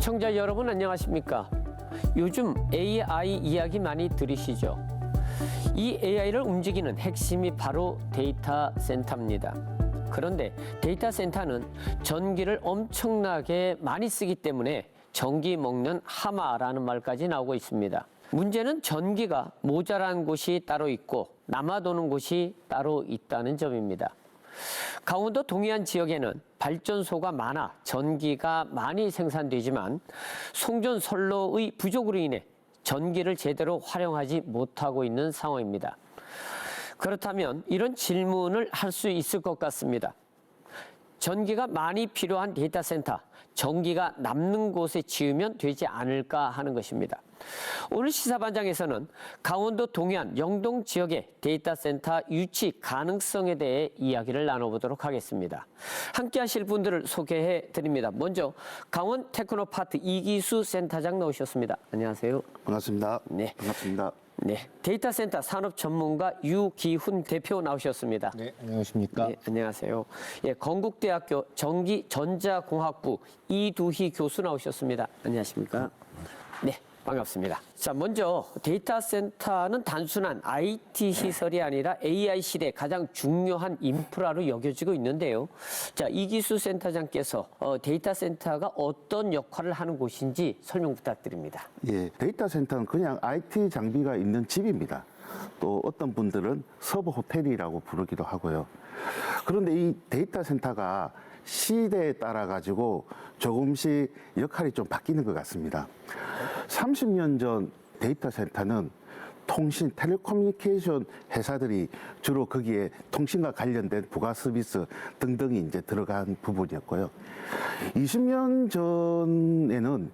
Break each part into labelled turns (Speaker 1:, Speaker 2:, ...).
Speaker 1: 시청자 여러분 안녕하십니까? 요즘 AI 이야기 많이 들으시죠? 이 AI를 움직이는 핵심이 바로 데이터 센터입니다. 그런데 데이터 센터는 전기를 엄청나게 많이 쓰기 때문에 전기 먹는 하마라는 말까지 나오고 있습니다. 문제는 전기가 모자란 곳이 따로 있고 남아도는 곳이 따로 있다는 점입니다. 강원도 동해안 지역에는 발전소가 많아 전기가 많이 생산되지만 송전 선로의 부족으로 인해 전기를 제대로 활용하지 못하고 있는 상황입니다. 그렇다면 이런 질문을 할 수 있을 것 같습니다. 전기가 많이 필요한 데이터 센터, 전기가 남는 곳에 지으면 되지 않을까 하는 것입니다. 오늘 시사반장에서는 강원도 동해안 영동 지역의 데이터 센터 유치 가능성에 대해 이야기를 나눠보도록 하겠습니다. 함께 하실 분들을 소개해 드립니다. 먼저 강원 테크노파트 이기수 센터장 나오셨습니다. 안녕하세요.
Speaker 2: 반갑습니다.
Speaker 1: 네.
Speaker 2: 반갑습니다.
Speaker 1: 네, 데이터 센터 산업 전문가 유기훈 대표 나오셨습니다.
Speaker 3: 네, 안녕하십니까.
Speaker 1: 네, 안녕하세요. 예, 건국대학교 전기전자공학부 이두희 교수 나오셨습니다. 안녕하십니까? 네, 반갑습니다. 자, 먼저 데이터 센터는 단순한 IT 시설이 아니라 AI 시대 가장 중요한 인프라로 여겨지고 있는데요. 자, 이기수 센터장께서 데이터 센터가 어떤 역할을 하는 곳인지 설명 부탁드립니다.
Speaker 2: 예, 데이터 센터는 그냥 IT 장비가 있는 집입니다. 또 어떤 분들은 서버 호텔이라고 부르기도 하고요. 그런데 이 데이터 센터가 시대에 따라 가지고 조금씩 역할이 좀 바뀌는 것 같습니다. 30년 전 데이터 센터는 통신, 텔레커뮤니케이션 회사들이 주로 거기에 통신과 관련된 부가 서비스 등등이 이제 들어간 부분이었고요. 20년 전에는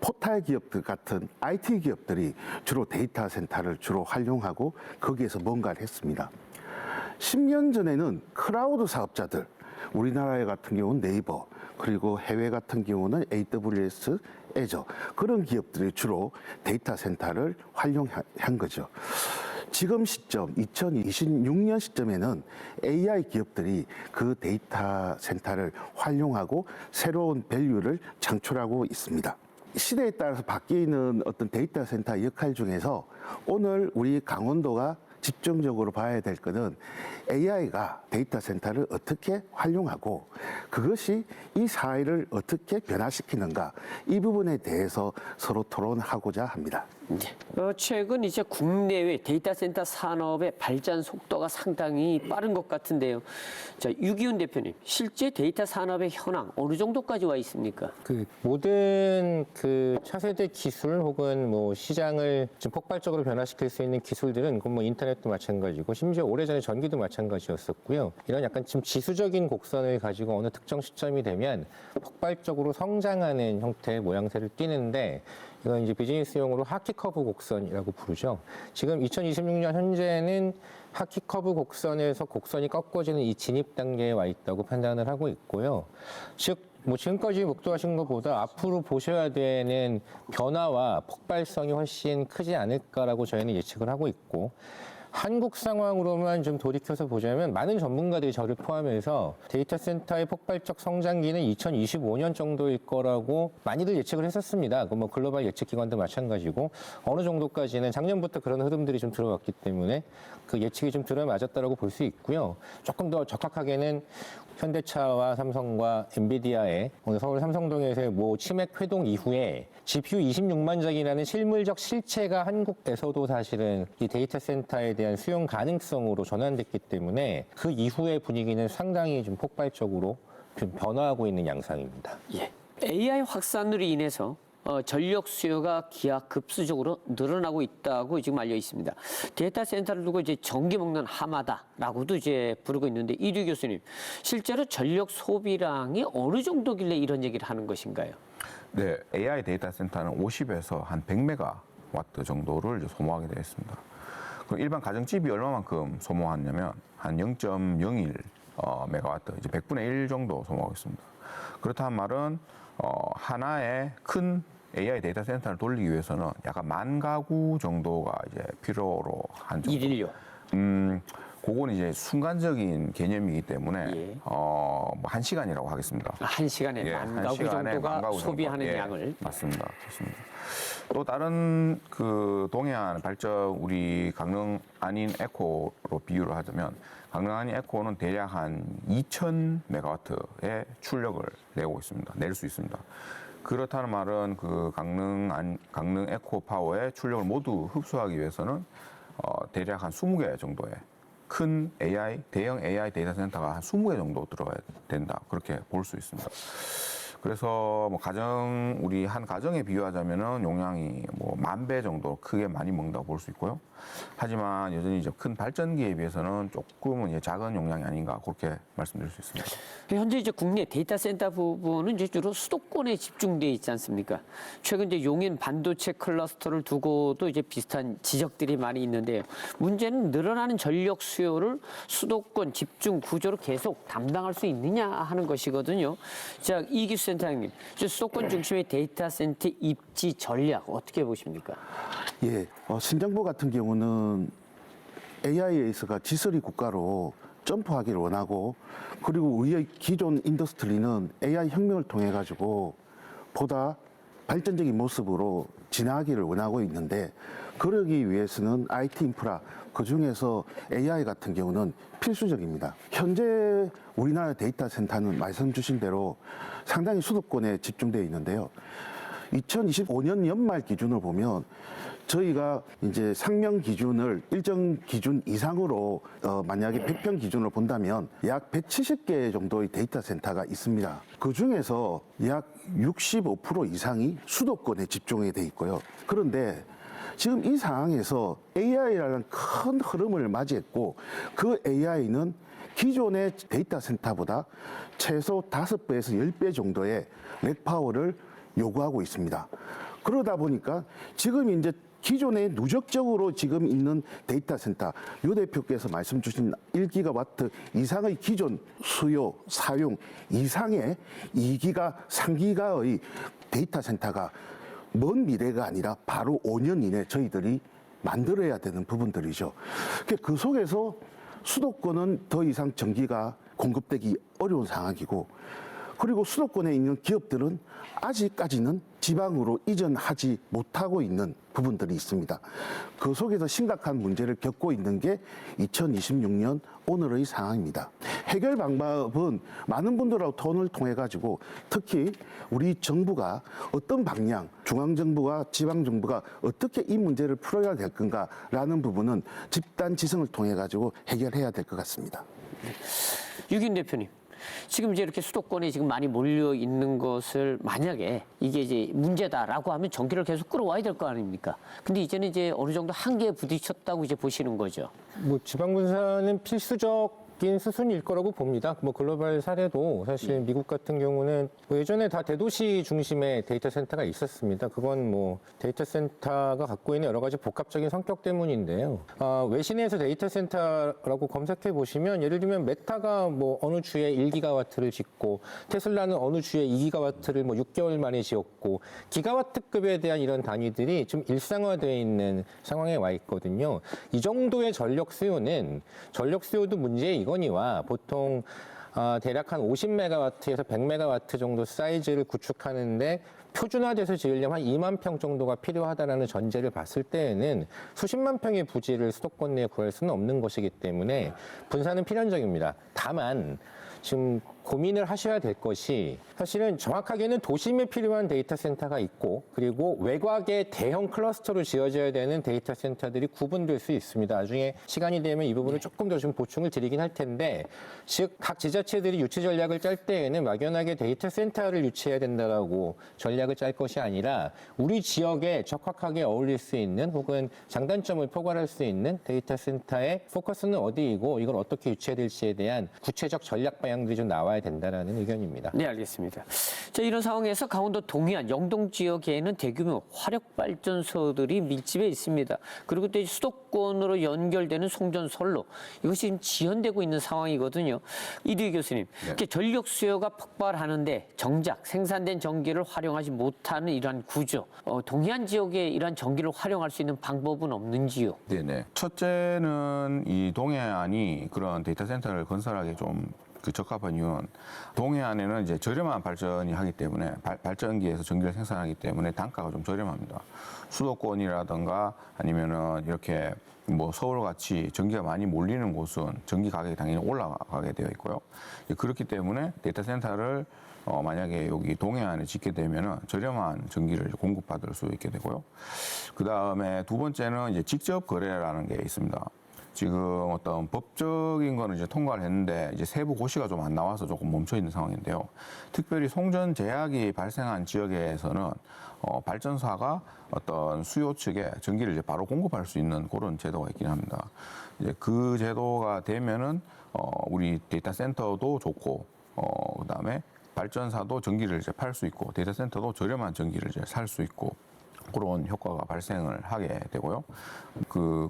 Speaker 2: 포탈 기업들 같은 IT 기업들이 주로 데이터 센터를 주로 활용하고 거기에서 뭔가를 했습니다. 10년 전에는 클라우드 사업자들, 우리나라 같은 경우는 네이버, 그리고 해외 같은 경우는 AWS, 애저, 그런 기업들이 주로 데이터 센터를 활용한 거죠. 지금 시점, 2026년 시점에는 AI 기업들이 그 데이터 센터를 활용하고 새로운 밸류를 창출하고 있습니다. 시대에 따라서 바뀌는 어떤 데이터 센터 역할 중에서 오늘 우리 강원도가 집중적으로 봐야 될 것은 AI가 데이터 센터를 어떻게 활용하고 그것이 이 사회를 어떻게 변화시키는가, 이 부분에 대해서 서로 토론하고자 합니다.
Speaker 1: 최근 이제 국내외 데이터 센터 산업의 발전 속도가 상당히 빠른 것 같은데요. 자, 유기훈 대표님, 실제 데이터 산업의 현황 어느 정도까지 와 있습니까?
Speaker 3: 모든 차세대 기술 혹은 시장을 좀 폭발적으로 변화시킬 수 있는 기술들은 인터넷도 마찬가지고 심지어 오래전에 전기도 마찬가지였었고요. 이런 약간 좀 지수적인 곡선을 가지고 어느 특정 시점이 되면 폭발적으로 성장하는 형태의 모양새를 띠는데 이건 이제 비즈니스용으로 하키 커브 곡선이라고 부르죠. 지금 2026년 현재는 하키 커브 곡선에서 곡선이 꺾어지는 이 진입 단계에 와 있다고 판단을 하고 있고요. 즉, 지금까지 목도하신 것보다 앞으로 보셔야 되는 변화와 폭발성이 훨씬 크지 않을까라고 저희는 예측을 하고 있고, 한국 상황으로만 좀 돌이켜서 보자면 많은 전문가들이 저를 포함해서 데이터 센터의 폭발적 성장기는 2025년 정도일 거라고 많이들 예측을 했었습니다. 글로벌 예측 기관도 마찬가지고 어느 정도까지는 작년부터 그런 흐름들이 좀 들어왔기 때문에 그 예측이 좀 들어맞았다라고 볼 수 있고요. 조금 더 적확하게는 현대차와 삼성과 엔비디아의 오늘 서울 삼성동에서의 치맥 회동 이후에 GPU 26만 장이라는 실물적 실체가 한국에서도 사실은 이 데이터 센터에 대한 수용 가능성으로 전환됐기 때문에 그 이후의 분위기는 상당히 좀 폭발적으로 좀 변화하고 있는 양상입니다.
Speaker 1: 예. AI 확산으로 인해서 전력 수요가 기하급수적으로 늘어나고 있다고 지금 알려 있습니다. 데이터 센터를 두고 이제 전기 먹는 하마다라고도 이제 부르고 있는데 이류 교수님, 실제로 전력 소비량이 어느 정도길래 이런 얘기를 하는 것인가요?
Speaker 4: 네, AI 데이터 센터는 50에서 한 100메가와트 정도를 이제 소모하게 되어 있습니다. 그럼 일반 가정집이 얼마만큼 소모하냐면 한 0.01 메가와트, 이제 100분의 1 정도 소모하고 있습니다. 그렇다는 말은 하나의 큰 AI 데이터 센터를 돌리기 위해서는 약간 10,000가구 정도가 이제 필요로 한 정도.
Speaker 1: 일일요?
Speaker 4: 그건 이제 순간적인 개념이기 때문에
Speaker 1: 예.
Speaker 4: 뭐 1시간이라고 하겠습니다.
Speaker 1: 한 시간에
Speaker 4: 예,
Speaker 1: 만
Speaker 4: 한
Speaker 1: 가구
Speaker 4: 시간에
Speaker 1: 정도가
Speaker 4: 만 가구 정도.
Speaker 1: 소비하는
Speaker 4: 예,
Speaker 1: 양을.
Speaker 4: 맞습니다. 좋습니다. 또 다른 그 동해안 발전 우리 강릉 안인 에코로 비유를 하자면 강릉 안인 에코는 대략 한 2,000메가와트의 출력을 내고 있습니다. 낼 수 있습니다. 그렇다는 말은 그 강릉 에코 파워의 출력을 모두 흡수하기 위해서는 대략 한 20개 정도의 큰 대형 AI 데이터 센터가 한 20개 정도 들어가야 된다. 그렇게 볼 수 있습니다. 그래서 뭐 우리 한 가정에 비유하자면은 용량이 뭐 10,000배 정도 크게 많이 먹는다고 볼 수 있고요. 하지만 여전히 이제 큰 발전기에 비해서는 조금은 이제 작은 용량이 아닌가 그렇게 말씀드릴 수 있습니다.
Speaker 1: 현재 이제 국내 데이터 센터 부분은 이제 주로 수도권에 집중돼 있지 않습니까? 최근 이제 용인 반도체 클러스터를 두고도 이제 비슷한 지적들이 많이 있는데 문제는 늘어나는 전력 수요를 수도권 집중 구조로 계속 담당할 수 있느냐 하는 것이거든요. 자, 이기수 센터장님, 수도권 중심의 데이터 센터 입지 전략 어떻게 보십니까?
Speaker 2: 예, 신정부 같은 경우는 AI에서가 지설이 국가로 점프하기를 원하고, 그리고 우리의 기존 인더스트리는 AI 혁명을 통해 가지고 보다 발전적인 모습으로 진화하기를 원하고 있는데, 그러기 위해서는 IT 인프라, 그 중에서 AI 같은 경우는 필수적입니다. 현재 우리나라 데이터 센터는 말씀 주신 대로 상당히 수도권에 집중되어 있는데요. 2025년 연말 기준을 보면 저희가 이제 상명 기준을 일정 기준 이상으로 만약에 100평 기준으로 본다면 약 170개 정도의 데이터 센터가 있습니다. 그 중에서 약 65% 이상이 수도권에 집중이 돼 있고요. 그런데 지금 이 상황에서 AI라는 큰 흐름을 맞이했고, 그 AI는 기존의 데이터 센터보다 최소 5배에서 10배 정도의 렉파워를 요구하고 있습니다. 그러다 보니까 지금 이제 기존에 누적적으로 지금 있는 데이터 센터, 유 대표께서 말씀 주신 1기가와트 이상의 기존 수요, 사용 이상의 2기가, 3기가의 데이터 센터가 먼 미래가 아니라 바로 5년 이내 저희들이 만들어야 되는 부분들이죠. 그 속에서 수도권은 더 이상 전기가 공급되기 어려운 상황이고, 그리고 수도권에 있는 기업들은 아직까지는 지방으로 이전하지 못하고 있는 부분들이 있습니다. 그 속에서 심각한 문제를 겪고 있는 게 2026년 오늘의 상황입니다. 해결 방법은 많은 분들하고 토론을 통해 가지고, 특히 우리 정부가 어떤 방향, 중앙정부와 지방정부가 어떻게 이 문제를 풀어야 될 건가라는 부분은 집단 지성을 통해 가지고 해결해야 될 것 같습니다.
Speaker 1: 유기훈 대표님, 지금 이제 이렇게 수도권에 지금 많이 몰려 있는 것을 만약에 이게 이제 문제다라고 하면 전기를 계속 끌어와야 될 거 아닙니까? 근데 이제는 이제 어느 정도 한계에 부딪혔다고 이제 보시는 거죠.
Speaker 3: 뭐 지방 분산은 필수적인 수순일 거라고 봅니다. 뭐 글로벌 사례도 사실 미국 같은 경우는 뭐 예전에 다 대도시 중심의 데이터 센터가 있었습니다. 그건 뭐 데이터 센터가 갖고 있는 여러 가지 복합적인 성격 때문인데요. 외신에서 데이터 센터라고 검색해 보시면 예를 들면 메타가 뭐 어느 주에 1기가와트를 짓고 테슬라는 어느 주에 2기가와트를 뭐 6개월 만에 지었고, 기가와트급에 대한 이런 단위들이 좀 일상화되어 있는 상황에 와 있거든요. 이 정도의 전력 수요도 문제이거니와 보통 대략 한 50메가와트에서 100메가와트 정도 사이즈를 구축하는데 표준화돼서 지으려면 한 2만 평 정도가 필요하다는 전제를 봤을 때에는 수십만 평의 부지를 수도권 내에 구할 수는 없는 것이기 때문에 분산은 필연적입니다. 다만 지금 고민을 하셔야 될 것이, 사실은 정확하게는 도심에 필요한 데이터 센터가 있고, 그리고 외곽에 대형 클러스터로 지어져야 되는 데이터 센터들이 구분될 수 있습니다. 나중에 시간이 되면 이 부분을 조금 더 좀 보충을 드리긴 할 텐데, 즉 각 지자체들이 유치 전략을 짤 때에는 막연하게 데이터 센터를 유치해야 된다라고 전략을 짤 것이 아니라 우리 지역에 적합하게 어울릴 수 있는, 혹은 장단점을 포괄할 수 있는 데이터 센터의 포커스는 어디이고 이걸 어떻게 유치해야 될지에 대한 구체적 전략 방향 방향들이 좀 나와야 된다라는 의견입니다.
Speaker 1: 네, 알겠습니다. 자, 이런 상황에서 강원도 동해안 영동 지역에는 대규모 화력 발전소들이 밀집해 있습니다. 그리고 또 수도권으로 연결되는 송전선로 이것이 지금 지연되고 있는 상황이거든요. 이두희 교수님, 이렇게 전력 수요가 폭발하는데 정작 생산된 전기를 활용하지 못하는 이러한 구조, 동해안 지역에 이러한 전기를 활용할 수 있는 방법은 없는지요?
Speaker 4: 네네. 첫째는 이 동해안이 그런 데이터 센터를 건설하기 좀 적합한 이유는 동해안에는 이제 저렴한 발전이 하기 때문에 발전기에서 전기를 생산하기 때문에 단가가 좀 저렴합니다. 수도권이라든가 아니면은 이렇게 뭐 서울같이 전기가 많이 몰리는 곳은 전기 가격이 당연히 올라가게 되어 있고요. 그렇기 때문에 데이터 센터를 만약에 여기 동해안에 짓게 되면은 저렴한 전기를 공급받을 수 있게 되고요. 그 다음에 두 번째는 이제 직접 거래라는 게 있습니다. 지금 어떤 법적인 거는 이제 통과를 했는데 이제 세부 고시가 좀 안 나와서 조금 멈춰 있는 상황인데요. 특별히 송전 제약이 발생한 지역에서는 발전사가 어떤 수요 측에 전기를 이제 바로 공급할 수 있는 그런 제도가 있긴 합니다. 이제 그 제도가 되면은 우리 데이터 센터도 좋고 그다음에 발전사도 전기를 이제 팔 수 있고 데이터 센터도 저렴한 전기를 이제 살 수 있고 그런 효과가 발생을 하게 되고요.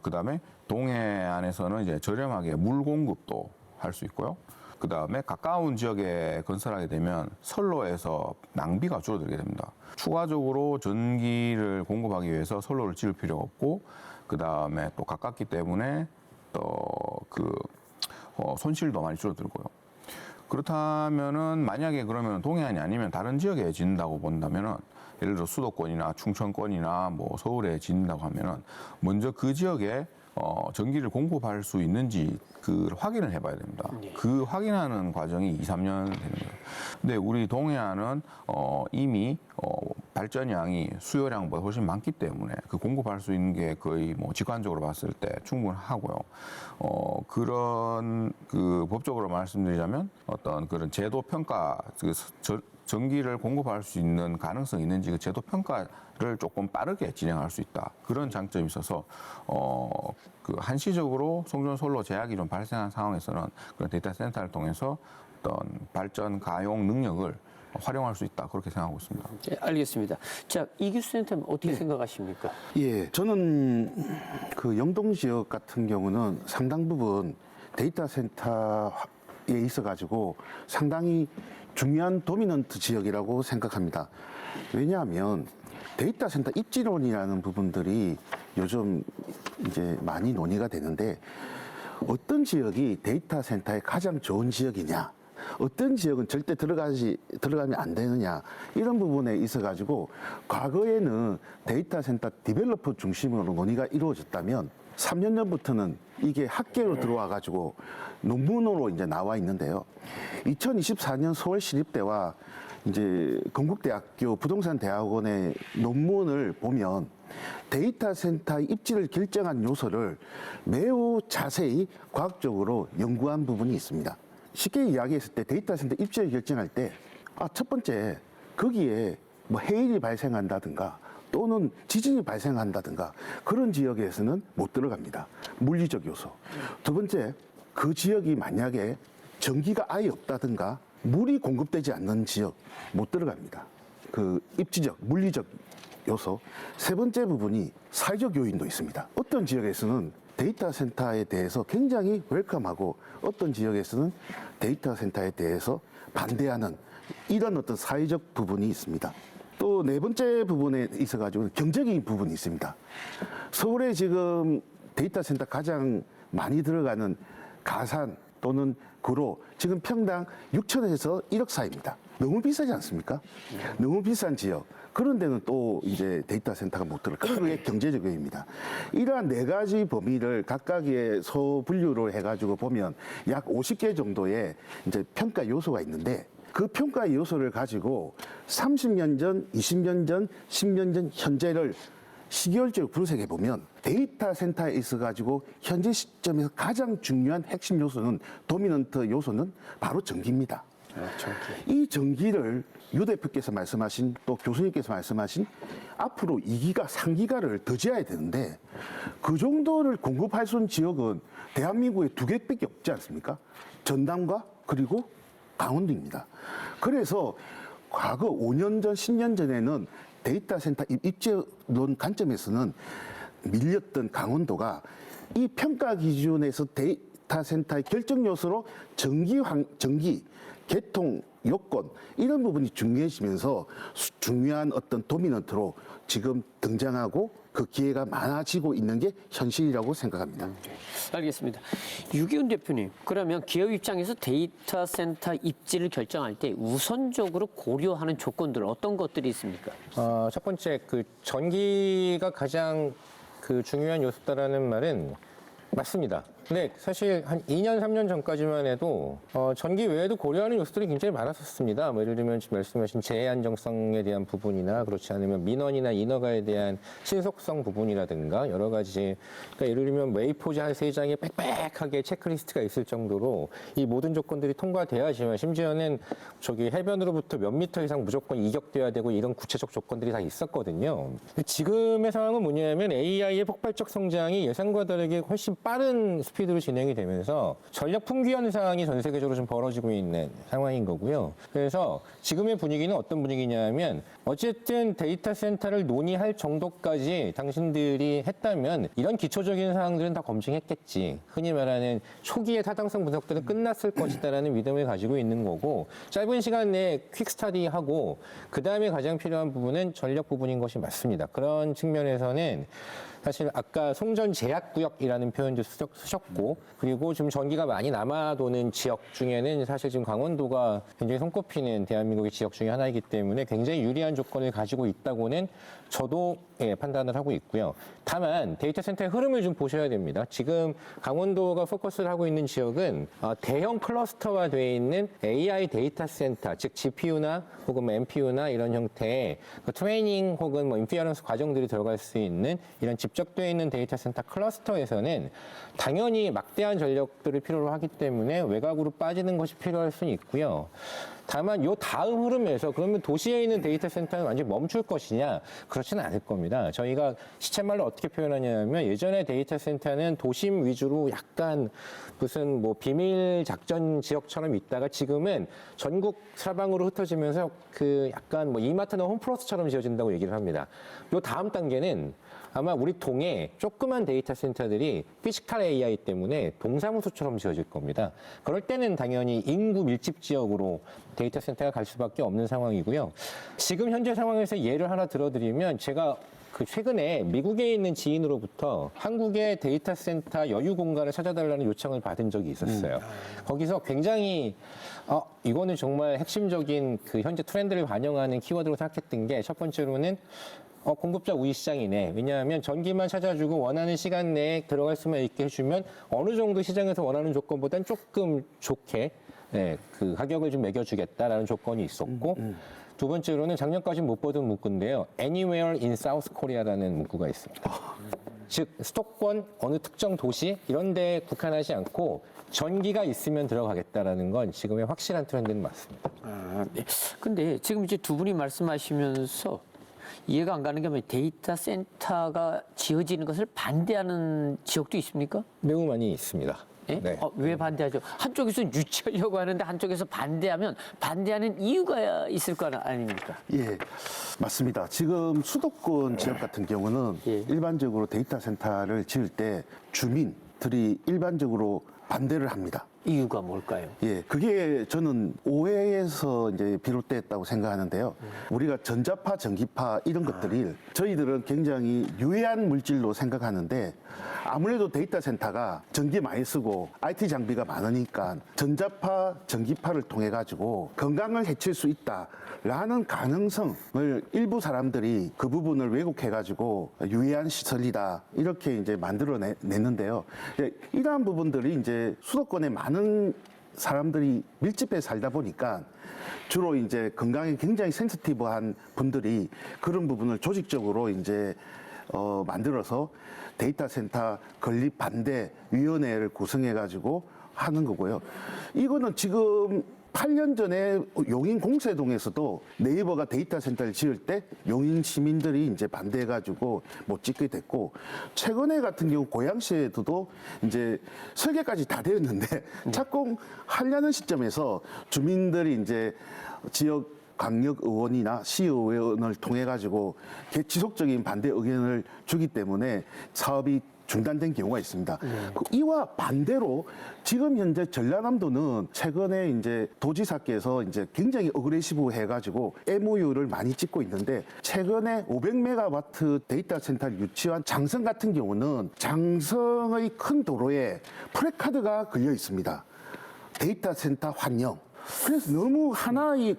Speaker 4: 그다음에 동해안에서는 이제 저렴하게 물 공급도 할 수 있고요. 그다음에 가까운 지역에 건설하게 되면 선로에서 낭비가 줄어들게 됩니다. 추가적으로 전기를 공급하기 위해서 선로를 지을 필요가 없고 그다음에 또 가깝기 때문에 또 손실도 많이 줄어들고요. 그렇다면은 만약에 그러면 동해안이 아니면 다른 지역에 짓는다고 본다면은 예를 들어 수도권이나 충청권이나 뭐 서울에 짓는다고 하면은 먼저 그 지역에 전기를 공급할 수 있는지 그 확인을 해봐야 됩니다. 그 확인하는 과정이 2, 3년 되는 거예요. 근데 우리 동해안은 이미 발전량이 수요량보다 훨씬 많기 때문에 그 공급할 수 있는 게 거의 뭐 직관적으로 봤을 때 충분하고요. 그런 그 법적으로 말씀드리자면 어떤 그런 제도 평가 전기를 공급할 수 있는 가능성이 있는지 그 제도 평가를 조금 빠르게 진행할 수 있다. 그런 장점이 있어서 그 한시적으로 송전선로 제약이 좀 발생한 상황에서는 그런 데이터 센터를 통해서 어떤 발전 가용 능력을 활용할 수 있다. 그렇게 생각하고 있습니다.
Speaker 1: 네, 알겠습니다. 자, 이 교수님은 어떻게 생각하십니까?
Speaker 2: 예, 저는 그 영동 지역 같은 경우는 상당 부분 데이터 센터에 있어가지고 상당히 중요한 도미넌트 지역이라고 생각합니다. 왜냐하면 데이터 센터 입지론이라는 부분들이 요즘 이제 많이 논의가 되는데 어떤 지역이 데이터 센터에 가장 좋은 지역이냐, 어떤 지역은 절대 들어가면 안 되느냐 이런 부분에 있어가지고 과거에는 데이터 센터 디벨로퍼 중심으로 논의가 이루어졌다면 3년 전부터는 이게 학계로 들어와가지고 논문으로 이제 나와 있는데요. 2024년 서울 시립대와 이제 건국대학교 부동산대학원의 논문을 보면 데이터 센터의 입지를 결정한 요소를 매우 자세히 과학적으로 연구한 부분이 있습니다. 쉽게 이야기했을 때 데이터 센터 입지를 결정할 때, 첫 번째, 거기에 뭐 해일이 발생한다든가 또는 지진이 발생한다든가 그런 지역에서는 못 들어갑니다. 물리적 요소. 두 번째, 그 지역이 만약에 전기가 아예 없다든가 물이 공급되지 않는 지역 못 들어갑니다. 그 입지적, 물리적 요소. 세 번째 부분이 사회적 요인도 있습니다. 어떤 지역에서는 데이터 센터에 대해서 굉장히 웰컴하고 어떤 지역에서는 데이터 센터에 대해서 반대하는 이런 어떤 사회적 부분이 있습니다. 또 네 번째 부분에 있어가지고 경제적인 부분이 있습니다. 서울에 지금 데이터 센터 가장 많이 들어가는 가산 또는 구로 지금 평당 6천에서 1억 사이입니다. 너무 비싸지 않습니까? 너무 비싼 지역. 그런 데는 또 이제 데이터 센터가 못 들어가. 그게 경제적 요인입니다. 이러한 네 가지 범위를 각각의 소분류로 해가지고 보면 약 50개 정도의 이제 평가 요소가 있는데 그 평가 요소를 가지고 30년 전, 20년 전, 10년 전, 현재를 시계열적으로 분석해 보면 데이터 센터에 있어가지고 현재 시점에서 가장 중요한 핵심 요소는 도미넌트 요소는 바로 전기입니다. 이 전기를 유 대표께서 말씀하신 또 교수님께서 말씀하신 앞으로 2기가, 3기가를 더 지어야 되는데 그 정도를 공급할 수 있는 지역은 대한민국에 2개밖에 없지 않습니까? 전남과 그리고 강원도입니다. 그래서 과거 5년 전, 10년 전에는 데이터 센터 입지론 관점에서는 밀렸던 강원도가 이 평가 기준에서 데이터 센터의 결정 요소로 전기, 개통, 요건 이런 부분이 중요해지면서 중요한 어떤 도미넌트로 지금 등장하고 그 기회가 많아지고 있는 게 현실이라고 생각합니다.
Speaker 1: 알겠습니다. 유기훈 대표님, 그러면 기업 입장에서 데이터 센터 입지를 결정할 때 우선적으로 고려하는 조건들 어떤 것들이 있습니까?
Speaker 3: 첫 번째, 그 전기가 가장 그 중요한 요소다라는 말은 맞습니다. 근데 사실 한 2년, 3년 전까지만 해도 전기 외에도 고려하는 요소들이 굉장히 많았었습니다. 뭐 예를 들면 지금 말씀하신 재해 안정성에 대한 부분이나 그렇지 않으면 민원이나 인허가에 대한 신속성 부분이라든가 여러 가지, 그러니까 예를 들면 웨이포즈 한 3장에 빽빽하게 체크리스트가 있을 정도로 이 모든 조건들이 통과돼야지만, 심지어는 저기 해변으로부터 몇 미터 이상 무조건 이격돼야 되고 이런 구체적 조건들이 다 있었거든요. 지금의 상황은 뭐냐면 AI의 폭발적 성장이 예상과 다르게 훨씬 빠른 스피드로 진행이 되면서 전력 품귀 현상이 전 세계적으로 좀 벌어지고 있는 상황인 거고요. 그래서 지금의 분위기는 어떤 분위기냐면, 어쨌든 데이터 센터를 논의할 정도까지 당신들이 했다면 이런 기초적인 사항들은 다 검증했겠지. 흔히 말하는 초기의 타당성 분석들은 끝났을 것이다라는 믿음을 가지고 있는 거고, 짧은 시간 내에 퀵 스터디하고 그 다음에 가장 필요한 부분은 전력 부분인 것이 맞습니다. 그런 측면에서는 사실 아까 송전 제약구역이라는 표현도 쓰셨고, 그리고 지금 전기가 많이 남아도는 지역 중에는 사실 지금 강원도가 굉장히 손꼽히는 대한민국의 지역 중에 하나이기 때문에 굉장히 유리한 조건을 가지고 있다고는 저도 판단을 하고 있고요. 다만 데이터 센터의 흐름을 좀 보셔야 됩니다. 지금 강원도가 포커스를 하고 있는 지역은 대형 클러스터화 되어 있는 AI 데이터 센터, 즉 GPU나 혹은 NPU나 이런 형태의 트레이닝 혹은 인피어런스 과정들이 들어갈 수 있는 이런 집적되어 있는 데이터 센터 클러스터에서는 당연히 막대한 전력들을 필요로 하기 때문에 외곽으로 빠지는 것이 필요할 수는 있고요. 다만 요 다음 흐름에서 그러면 도시에 있는 데이터 센터는 완전히 멈출 것이냐? 그렇지는 않을 겁니다. 저희가 시쳇말로 어떻게 표현하냐면, 예전에 데이터 센터는 도심 위주로 약간 무슨 뭐 비밀 작전 지역처럼 있다가 지금은 전국 사방으로 흩어지면서 그 약간 뭐 이마트나 홈플러스처럼 지어진다고 얘기를 합니다. 요 다음 단계는 아마 우리 동에 조그만 데이터 센터들이 피지컬 AI 때문에 동사무소처럼 지어질 겁니다. 그럴 때는 당연히 인구 밀집 지역으로 데이터 센터가 갈 수밖에 없는 상황이고요. 지금 현재 상황에서 예를 하나 들어드리면, 제가 그 최근에 미국에 있는 지인으로부터 한국의 데이터 센터 여유 공간을 찾아달라는 요청을 받은 적이 있었어요. 거기서 굉장히 이거는 정말 핵심적인 그 현재 트렌드를 반영하는 키워드로 생각했던 게, 첫 번째로는 공급자 우위 시장이네. 왜냐하면 전기만 찾아주고 원하는 시간 내에 들어갈 수만 있게 해주면 어느 정도 시장에서 원하는 조건보다는 조금 좋게 그 가격을 좀 매겨주겠다라는 조건이 있었고, 두 번째로는 작년까지는 못 보던 문구인데요. Anywhere in South Korea라는 문구가 있습니다. 즉 수도권 어느 특정 도시 이런 데에 국한하지 않고 전기가 있으면 들어가겠다라는 건 지금의 확실한 트렌드는 맞습니다.
Speaker 1: 네. 근데 지금 이제 두 분이 말씀하시면서 이해가 안 가는 게 데이터 센터가 지어지는 것을 반대하는 지역도 있습니까?
Speaker 3: 매우 많이 있습니다.
Speaker 1: 예?
Speaker 3: 네.
Speaker 1: 왜 반대하죠? 한쪽에서는 유치하려고 하는데 한쪽에서 반대하면 반대하는 이유가 있을 거 아닙니까?
Speaker 2: 예, 맞습니다. 지금 수도권 지역 같은 경우는
Speaker 1: 예.
Speaker 2: 일반적으로 데이터 센터를 지을 때 주민들이 일반적으로 반대를 합니다.
Speaker 1: 이유가 뭘까요?
Speaker 2: 예, 그게 저는 오해에서 이제 비롯됐다고 생각하는데요. 우리가 전자파, 전기파 이런 것들이 저희들은 굉장히 유해한 물질로 생각하는데, 아무래도 데이터 센터가 전기 많이 쓰고 IT 장비가 많으니까 전자파, 전기파를 통해 가지고 건강을 해칠 수 있다라는 가능성을 일부 사람들이 그 부분을 왜곡해 가지고 유해한 시설이다 이렇게 이제 만들어냈는데요. 이러한 부분들이 이제 수도권에 많은 사람들이 밀집해 살다 보니까 주로 이제 건강에 굉장히 센시티브한 분들이 그런 부분을 조직적으로 이제 만들어서 데이터 센터 건립 반대 위원회를 구성해 가지고 하는 거고요. 이거는 지금 8년 전에 용인 공세동에서도 네이버가 데이터 센터를 지을 때 용인 시민들이 이제 반대해가지고 못 짓게 됐고, 최근에 같은 경우 고양시에도 이제 설계까지 다 되었는데 착공하려는 시점에서 주민들이 이제 지역 강력 의원이나 시의원을 통해 가지고 지속적인 반대 의견을 주기 때문에 사업이 중단된 경우가 있습니다. 이와 반대로 지금 현재 전라남도는 최근에 이제 도지사께서 이제 굉장히 어그레시브 해가지고 MOU를 많이 찍고 있는데, 최근에 500메가와트 데이터 센터를 유치한 장성 같은 경우는 장성의 큰 도로에 프래카드가 걸려 있습니다. 데이터 센터 환영. 그래서 너무 하나의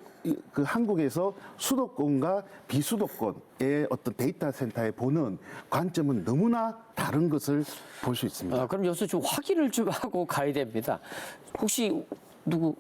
Speaker 2: 그 한국에서 수도권과 비수도권의 어떤 데이터 센터에 보는 관점은 너무나 다른 것을 볼 수 있습니다.
Speaker 1: 그럼 여기서 좀 확인을 좀 하고 가야 됩니다. 혹시 누구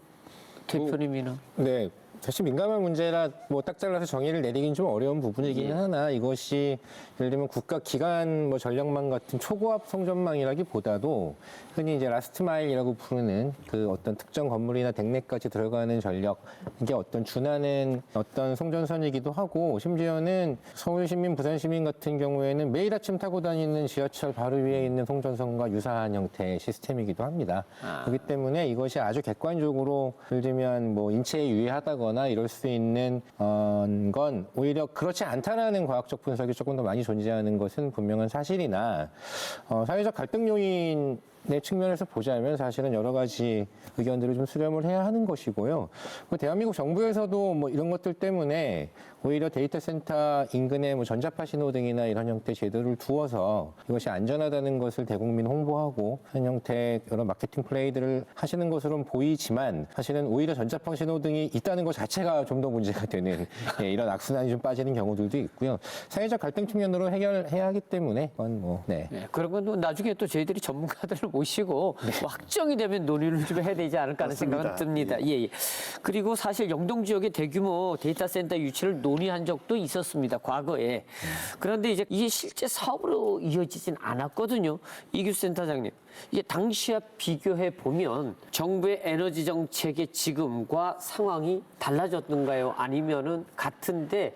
Speaker 1: 대표님이나?
Speaker 3: 네. 사실 민감한 문제라 뭐 딱 잘라서 정의를 내리긴 좀 어려운 부분이긴 하나, 이것이 예를 들면 국가 기관 뭐 전력망 같은 초고압 송전망이라기보다도 흔히 이제 라스트 마일이라고 부르는 그 어떤 특정 건물이나 댁내까지 들어가는 전력, 이게 어떤 준하는 어떤 송전선이기도 하고, 심지어는 서울 시민, 부산 시민 같은 경우에는 매일 아침 타고 다니는 지하철 바로 위에 있는 송전선과 유사한 형태의 시스템이기도 합니다. 그렇기 때문에 이것이 아주 객관적으로 예를 들면 뭐 인체에 유해하다거나 이럴 수 있는 건 오히려 그렇지 않다라는 과학적 분석이 조금 더 많이 존재하는 것은 분명한 사실이나, 사회적 갈등 요인의 측면에서 보자면 사실은 여러 가지 의견들을 좀 수렴을 해야 하는 것이고요. 대한민국 정부에서도 뭐 이런 것들 때문에 오히려 데이터 센터 인근에 뭐 전자파 신호등이나 이런 형태의 제도를 두어서 이것이 안전하다는 것을 대국민 홍보하고 한 형태의 여러 마케팅 플레이들을 하시는 것으로는 보이지만, 사실은 오히려 전자파 신호등이 있다는 것 자체가 좀 더 문제가 되는 이런 악순환이 좀 빠지는 경우들도 있고요. 사회적 갈등 측면으로 해결해야 하기 때문에 그건 뭐 네.
Speaker 1: 그런 건 나중에 또 저희들이 전문가들을 모시고 뭐 확정이 되면 논의를 좀 해야 되지 않을까 하는 생각은 듭니다. 예. 그리고 사실 영동 지역의 대규모 데이터 센터 유치를 논의한 적도 있었습니다. 과거에. 그런데 이제 이게 실제 사업으로 이어지진 않았거든요. 이규 센터장님. 이게 당시와 비교해 보면 정부의 에너지 정책의 지금과 상황이 달라졌던가요? 아니면은 같은데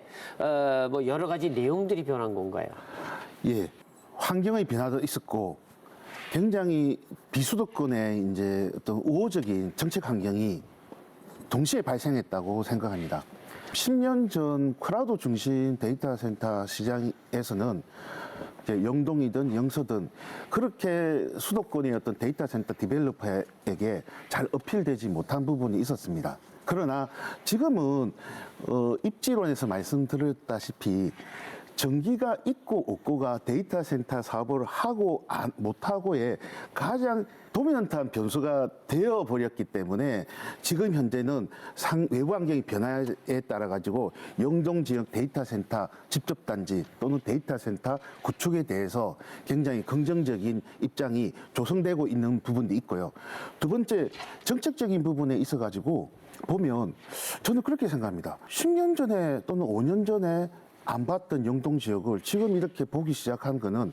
Speaker 1: 뭐 여러 가지 내용들이 변한 건가요?
Speaker 2: 예, 환경의 변화도 있었고 굉장히 비수도권의 이제 어떤 우호적인 정책 환경이 동시에 발생했다고 생각합니다. 10년 전 클라우드 중심 데이터 센터 시장에서는 이제 영동이든 영서든 그렇게 수도권의 어떤 데이터 센터 디벨로퍼에게 잘 어필되지 못한 부분이 있었습니다. 그러나 지금은 입지론에서 말씀드렸다시피 전기가 있고 없고가 데이터 센터 사업을 하고 못하고의 가장 도미넌트한 변수가 되어버렸기 때문에 지금 현재는 외부 환경의 변화에 따라 가지고 영동 지역 데이터 센터 집접단지 또는 데이터 센터 구축에 대해서 굉장히 긍정적인 입장이 조성되고 있는 부분도 있고요. 두 번째, 정책적인 부분에 있어 가지고 보면 저는 그렇게 생각합니다. 10년 전에 또는 5년 전에 안 봤던 영동 지역을 지금 이렇게 보기 시작한 거는,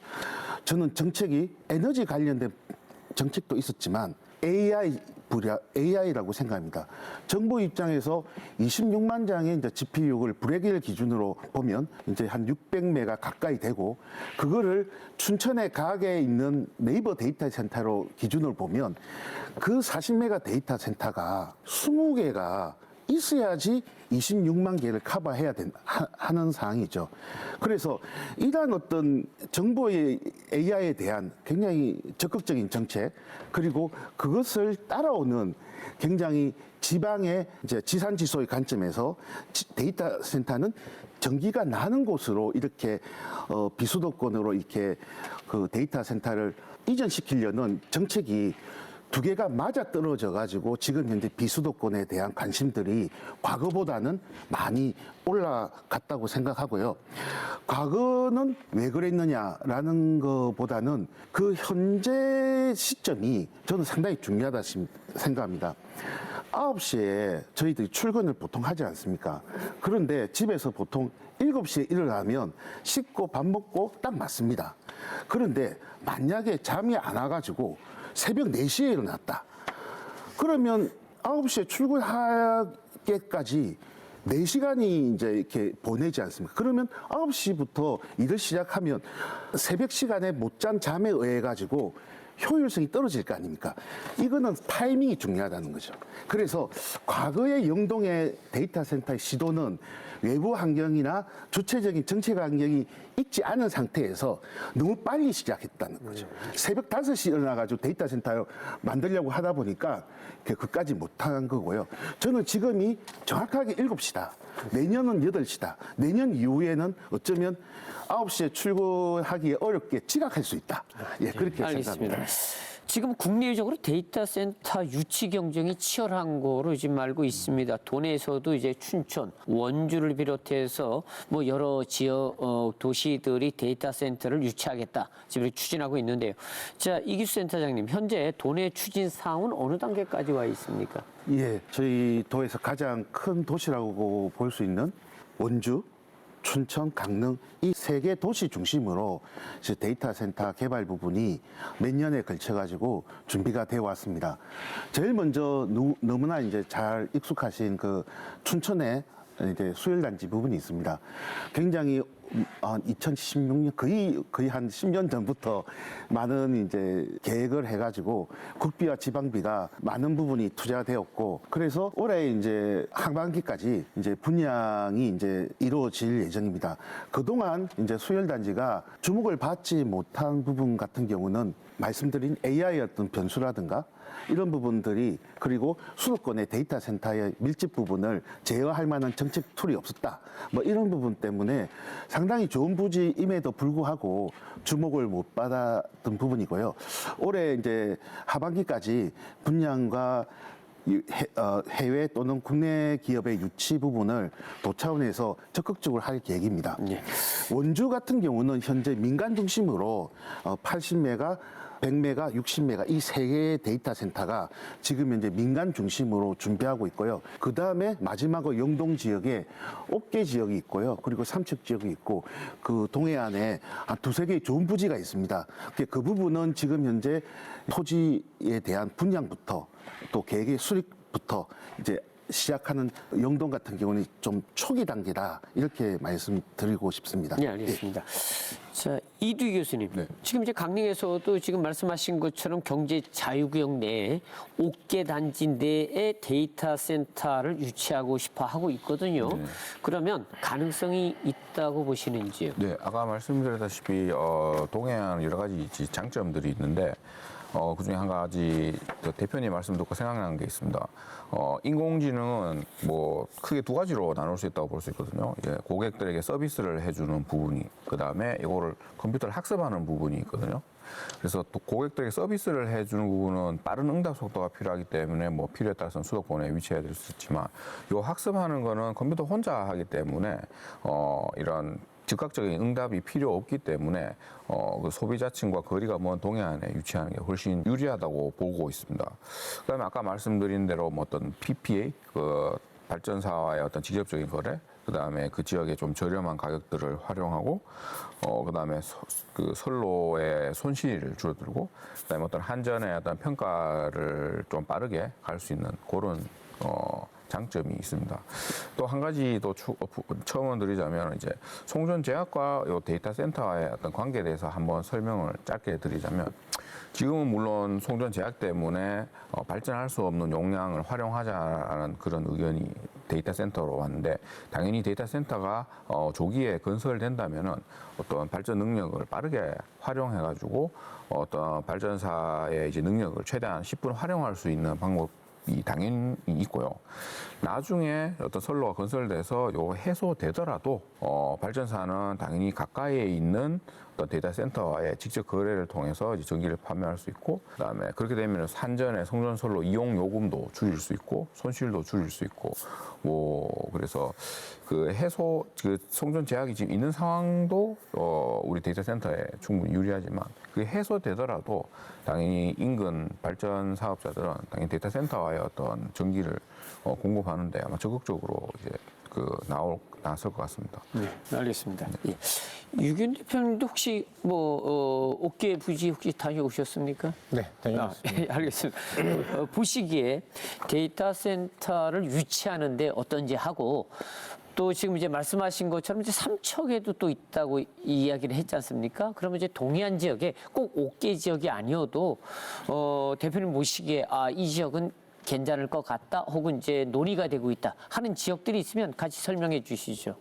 Speaker 2: 저는 정책이 에너지 관련된 정책도 있었지만 AI라고 생각합니다. 정부 입장에서 26만 장의 이제 GPU를 브레길 기준으로 보면 이제 한 600메가 가까이 되고, 그거를 춘천에 가게에 있는 네이버 데이터 센터로 기준으로 보면 그 40메가 데이터 센터가 20개가 있어야지 26만 개를 커버해야 하는 상황이죠. 그래서 이러한 어떤 정부의 AI에 대한 굉장히 적극적인 정책, 그리고 그것을 따라오는 굉장히 지방의 이제 지산지소의 관점에서 데이터 센터는 전기가 나는 곳으로 이렇게 비수도권으로 이렇게 그 데이터 센터를 이전시키려는 정책이 두 개가 맞아 떨어져 가지고 지금 현재 비수도권에 대한 관심들이 과거보다는 많이 올라갔다고 생각하고요. 과거는 왜 그랬느냐라는 것보다는 그 현재 시점이 저는 상당히 중요하다 생각합니다. 9시에 저희들이 출근을 보통 하지 않습니까? 그런데 집에서 보통 7시에 일어나면 씻고 밥 먹고 딱 맞습니다. 그런데 만약에 잠이 안 와가지고 새벽 4시에 일어났다. 그러면 9시에 출근하기까지 4시간이 이제 이렇게 보내지 않습니까? 그러면 9시부터 일을 시작하면 새벽 시간에 못 잔 잠에 의해 가지고 효율성이 떨어질 거 아닙니까? 이거는 타이밍이 중요하다는 거죠. 그래서 과거의 영동의 데이터 센터의 시도는 외부 환경이나 주체적인 정책 환경이 있지 않은 상태에서 너무 빨리 시작했다는 거죠. 새벽 5시 일어나가지고 데이터 센터 만들려고 하다 보니까 그까지 못한 거고요. 저는 지금이 정확하게 7시다. 내년은 8시다. 내년 이후에는 어쩌면 9시에 출근하기 어렵게 지각할 수 있다. 예, 그렇게
Speaker 1: 알겠습니다.
Speaker 2: 생각합니다.
Speaker 1: 지금 국내적으로 데이터 센터 유치 경쟁이 치열한 거로 지금 알고 있습니다. 도내에서도 이제 춘천, 원주를 비롯해서 뭐 여러 지역 도시들이 데이터 센터를 유치하겠다 지금 추진하고 있는데요. 자, 이기수 센터장님, 현재 도내 추진 사항은 어느 단계까지 와 있습니까?
Speaker 2: 예, 저희 도에서 가장 큰 도시라고 볼 수 있는 원주, 춘천, 강릉 이 3개 도시 중심으로 이제 데이터 센터 개발 부분이 몇 년에 걸쳐 가지고 준비가 되어 왔습니다. 제일 먼저 너무나 이제 잘 익숙하신 그 춘천에 이제 수열단지 부분이 있습니다. 굉장히 2016년 거의 한 10년 전부터 많은 이제 계획을 해가지고 국비와 지방비가 많은 부분이 투자되었고 그래서 올해 이제 하반기까지 이제 분양이 이제 이루어질 예정입니다. 그동안 이제 수열단지가 주목을 받지 못한 부분 같은 경우는 말씀드린 AI 어떤 변수라든가 이런 부분들이 그리고 수도권의 데이터 센터의 밀집 부분을 제어할 만한 정책 툴이 없었다. 뭐 이런 부분 때문에 상당히 좋은 부지임에도 불구하고 주목을 못 받았던 부분이고요. 올해 이제 하반기까지 분양과 해외 또는 국내 기업의 유치 부분을 도 차원에서 적극적으로 할 계획입니다.
Speaker 1: 네.
Speaker 2: 원주 같은 경우는 현재 민간 중심으로 80메가 100메가, 60메가 이 3개의 데이터 센터가 지금 현재 민간 중심으로 준비하고 있고요. 그 다음에 마지막으로 영동 지역에 옥계 지역이 있고요. 그리고 삼척 지역이 있고 그 동해안에 한 2-3개의 좋은 부지가 있습니다. 그 부분은 지금 현재 토지에 대한 분양부터 또 계획의 수립부터 이제 시작하는 영동 같은 경우는 좀 초기 단계다 이렇게 말씀드리고 싶습니다.
Speaker 1: 네, 알겠습니다. 자, 이두 교수님. 지금 이제 강릉에서도 지금 말씀하신 것처럼 경제 자유구역 내에 옥계 단지 내에 데이터 센터를 유치하고 싶어 하고 있거든요. 그러면 가능성이 있다고 보시는지요?
Speaker 4: 네, 아까 말씀드렸다시피 동해안 여러 가지 장점들이 있는데 그중에 한 가지 대표님 말씀 듣고 생각나는 게 있습니다. 인공지능은 뭐 크게 2가지로 나눌 수 있다고 볼 수 있거든요. 이제 고객들에게 서비스를 해주는 부분이, 그 다음에 이거를 컴퓨터를 학습하는 부분이 있거든요. 그래서 또 고객들에게 서비스를 해주는 부분은 빠른 응답 속도가 필요하기 때문에 뭐 필요에 따라서는 수도권에 위치해야 될 수 있지만, 요 학습하는 거는 컴퓨터 혼자 하기 때문에 이런 즉각적인 응답이 필요 없기 때문에 그 소비자층과 거리가 먼 동해안에 유치하는 게 훨씬 유리하다고 보고 있습니다. 그다음에 아까 말씀드린 대로 뭐 어떤 PPA, 그 발전사와의 어떤 직접적인 거래, 그다음에 그 지역의 좀 저렴한 가격들을 활용하고 그다음에 그 선로의 손실을 줄어들고, 그다음에 어떤 한전의 어떤 평가를 좀 빠르게 갈 수 있는 그런 장점이 있습니다. 또 한 가지 더 첨언 드리자면 이제 송전제약과 요 데이터 센터의 어떤 관계에 대해서 한번 설명을 짧게 드리자면, 지금은 물론 송전제약 때문에 발전할 수 없는 용량을 활용하자라는 그런 의견이 데이터 센터로 왔는데, 당연히 데이터 센터가 조기에 건설된다면은 어떤 발전 능력을 빠르게 활용해가지고 어떤 발전사의 이제 능력을 최대한 10분 활용할 수 있는 방법 이 당연히 있고요. 나중에 어떤 선로가 건설돼서 요 해소되더라도 발전사는 당연히 가까이에 있는 어떤 데이터 센터와의 직접 거래를 통해서 이제 전기를 판매할 수 있고, 그다음에 그렇게 되면 산전의 송전선로 이용 요금도 줄일 수 있고 손실도 줄일 수 있고, 뭐 그래서 그 해소 그 송전 제약이 지금 있는 상황도 우리 데이터 센터에 충분히 유리하지만, 그게 해소되더라도 당연히 인근 발전 사업자들은 당연히 데이터 센터와의 어떤 전기를 공급하는데 아마 적극적으로 이제 나올 나설 것 같습니다.
Speaker 1: 네, 알겠습니다. 예. 유균 대표님도 혹시 어깨 부지 혹시 다녀오셨습니까?
Speaker 3: 네, 다녀왔습니다.
Speaker 1: 예, 알겠습니다. 보시기에 데이터 센터를 유치하는데 어떤지 하고 또 지금 이제 말씀하신 것처럼 이제 삼척에도 또 있다고 이야기를 했지 않습니까? 그러면 이제 동해안 지역에 꼭 옥계 지역이 아니어도 대표님 보시기에 이 지역은 괜찮을 것 같다 혹은 이제 논의가 되고 있다 하는 지역들이 있으면 같이 설명해 주시죠.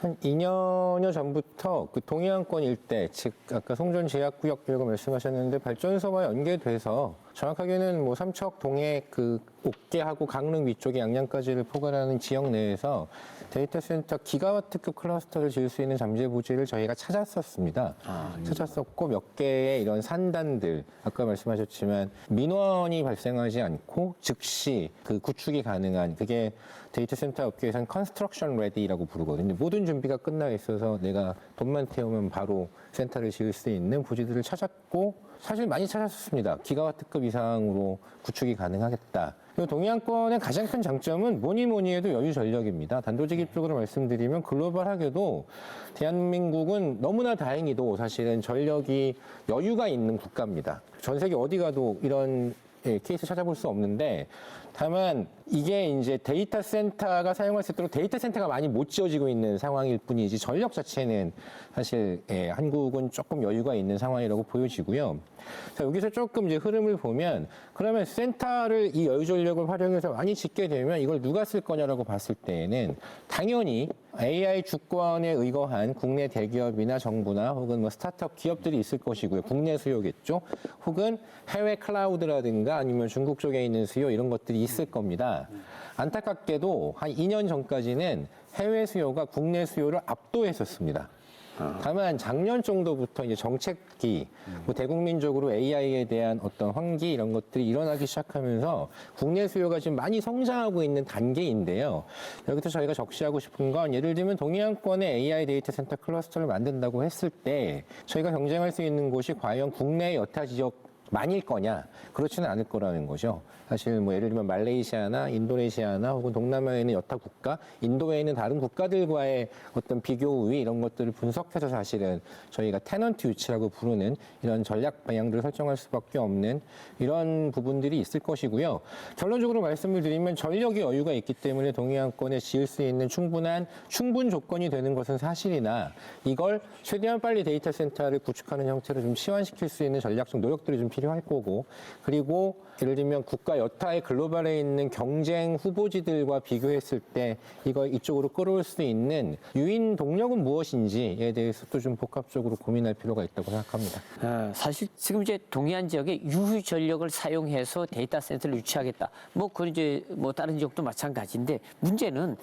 Speaker 3: 한 2년여 전부터 그 동해안권 일대, 즉 아까 송전 제약구역이라고 말씀하셨는데 발전소와 연계돼서 정확하게는 뭐 삼척 동해 그 옥계하고 강릉 위쪽의 양양까지를 포괄하는 지역 내에서 데이터 센터 기가와트급 클러스터를 지을 수 있는 잠재 부지를 저희가 찾았었습니다. 찾았었고 몇 개의 이런 산단들, 아까 말씀하셨지만 민원이 발생하지 않고 즉시 그 구축이 가능한 그게 데이터 센터 업계에서는 컨스트럭션 레디라고 부르거든요. 모든 준비가 끝나 있어서 내가 돈만 태우면 바로 센터를 지을 수 있는 부지들을 찾았고 사실 많이 찾았습니다. 기가와트급 이상으로 구축이 가능하겠다. 그리고 동해안권의 가장 큰 장점은 뭐니 해도 여유 전력입니다. 단도직입적으로 말씀드리면 글로벌하게도 대한민국은 너무나 다행히도 사실은 전력이 여유가 있는 국가입니다. 전 세계 어디 가도 이런 케이스 찾아볼 수 없는데 다만 이게 이제 데이터 센터가 사용할 수 있도록 데이터 센터가 많이 못 지어지고 있는 상황일 뿐이지 전력 자체는 사실 한국은 조금 여유가 있는 상황이라고 보여지고요. 자, 여기서 조금 이제 흐름을 보면 그러면 센터를 이 여유 전력을 활용해서 많이 짓게 되면 이걸 누가 쓸 거냐라고 봤을 때에는 당연히 AI 주권에 의거한 국내 대기업이나 정부나 혹은 뭐 스타트업 기업들이 있을 것이고요. 국내 수요겠죠. 혹은 해외 클라우드라든가 아니면 중국 쪽에 있는 수요 이런 것들이 있을 겁니다. 안타깝게도 한 2년 전까지는 해외 수요가 국내 수요를 압도했었습니다. 다만 작년 정도부터 이제 정책기, 뭐 대국민적으로 AI에 대한 어떤 환기 이런 것들이 일어나기 시작하면서 국내 수요가 지금 많이 성장하고 있는 단계인데요. 여기서 저희가 적시하고 싶은 건 예를 들면 동해안권에 AI 데이터 센터 클러스터를 만든다고 했을 때 저희가 경쟁할 수 있는 곳이 과연 국내 여타 지역 만일 거냐? 그렇지는 않을 거라는 거죠. 사실 뭐 예를 들면 말레이시아나 인도네시아나 혹은 동남아에 있는 여타 국가, 인도에 있는 다른 국가들과의 어떤 비교 우위 이런 것들을 분석해서 사실은 저희가 테넌트 유치라고 부르는 이런 전략 방향들을 설정할 수밖에 없는 이런 부분들이 있을 것이고요. 결론적으로 말씀을 드리면 전력의 여유가 있기 때문에 동해안권에 지을 수 있는 충분 조건이 되는 것은 사실이나 이걸 최대한 빨리 데이터 센터를 구축하는 형태로 좀 시환시킬 수 있는 전략적 노력들이 좀 필요할 거고 그리고 예를 들면 국가 여타의 글로벌에 있는 경쟁 후보지들과 비교했을 때 이걸 이쪽으로 끌어올 수 있는 유인 동력은 무엇인지에 대해서도 좀 복합적으로 고민할 필요가 있다고 생각합니다.
Speaker 1: 사실 지금 이제 동해안 지역에 유휴 전력을 사용해서 데이터 센터를 유치하겠다. 그건 이제 다른 지역도 마찬가지인데 문제는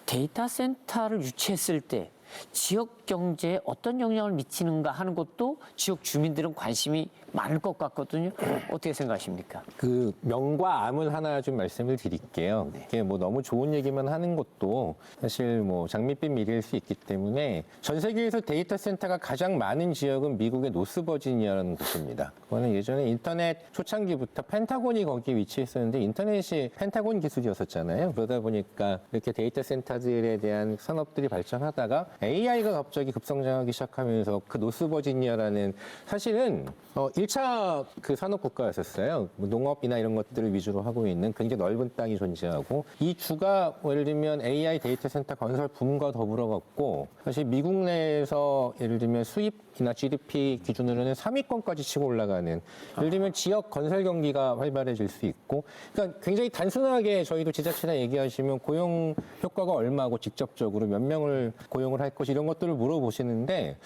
Speaker 1: 데이터 센터를 유치했을 때 지역 경제에 어떤 영향을 미치는가 하는 것도 지역 주민들은 관심이 많을 것 같거든요. 어떻게 생각하십니까?
Speaker 3: 그 명과 암을 하나 좀 말씀을 드릴게요. 이게 뭐 너무 좋은 얘기만 하는 것도 사실 뭐 장밋빛 미래일 수 있기 때문에 전 세계에서 데이터 센터가 가장 많은 지역은 미국의 노스버지니아라는 곳입니다. 그거는 예전에 인터넷 초창기부터 펜타곤이 거기에 위치했었는데 인터넷이 펜타곤 기술이었었잖아요. 그러다 보니까 이렇게 데이터 센터들에 대한 산업들이 발전하다가 AI가 갑자기 급성장하기 시작하면서 그 노스버지니아라는 사실은 1차 그 산업 국가였었어요. 뭐 농업이나 이런 것들을 위주로 하고 있는 굉장히 넓은 땅이 존재하고 이 주가 예를 들면 AI 데이터 센터 건설 붐과 더불어 갖고 사실 미국 내에서 예를 들면 수입이나 GDP 기준으로는 3위권까지 치고 올라가는 예를 들면 지역 건설 경기가 활발해질 수 있고 그러니까 굉장히 단순하게 저희도 지자체나 얘기하시면 고용 효과가 얼마고 직접적으로 몇 명을 고용을 할 것이 이런 것들을 물어보시는데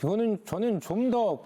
Speaker 3: 이거는 저는 좀 더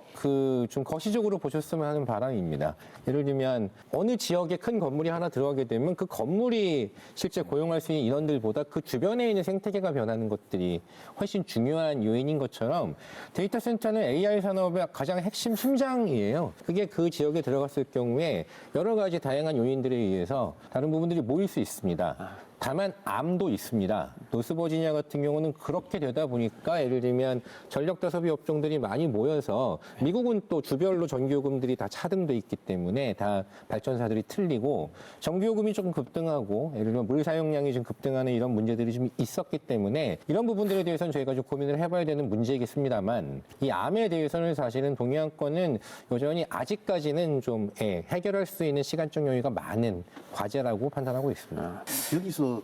Speaker 3: 좀 거시적으로 보셨으면 하는 바람입니다. 예를 들면 어느 지역에 큰 건물이 하나 들어가게 되면 그 건물이 실제 고용할 수 있는 인원들보다 그 주변에 있는 생태계가 변하는 것들이 훨씬 중요한 요인인 것처럼 데이터 센터는 AI 산업의 가장 핵심 심장이에요. 그게 그 지역에 들어갔을 경우에 여러 가지 다양한 요인들에 의해서 다른 부분들이 모일 수 있습니다. 다만 암도 있습니다. 노스버지니아 같은 경우는 그렇게 되다 보니까 예를 들면 전력다 소비 업종들이 많이 모여서 미국은 또 주별로 전기요금들이 다 차등돼 있기 때문에 다 발전사들이 틀리고 전기요금이 조금 급등하고 예를 들면 물 사용량이 좀 급등하는 이런 문제들이 좀 있었기 때문에 이런 부분들에 대해서는 저희가 좀 고민을 해봐야 되는 문제이겠습니다만 이 암에 대해서는 사실은 동의안권은 여전히 아직까지는 좀 해결할 수 있는 시간적 여유가 많은 과제라고 판단하고 있습니다.
Speaker 2: 여기서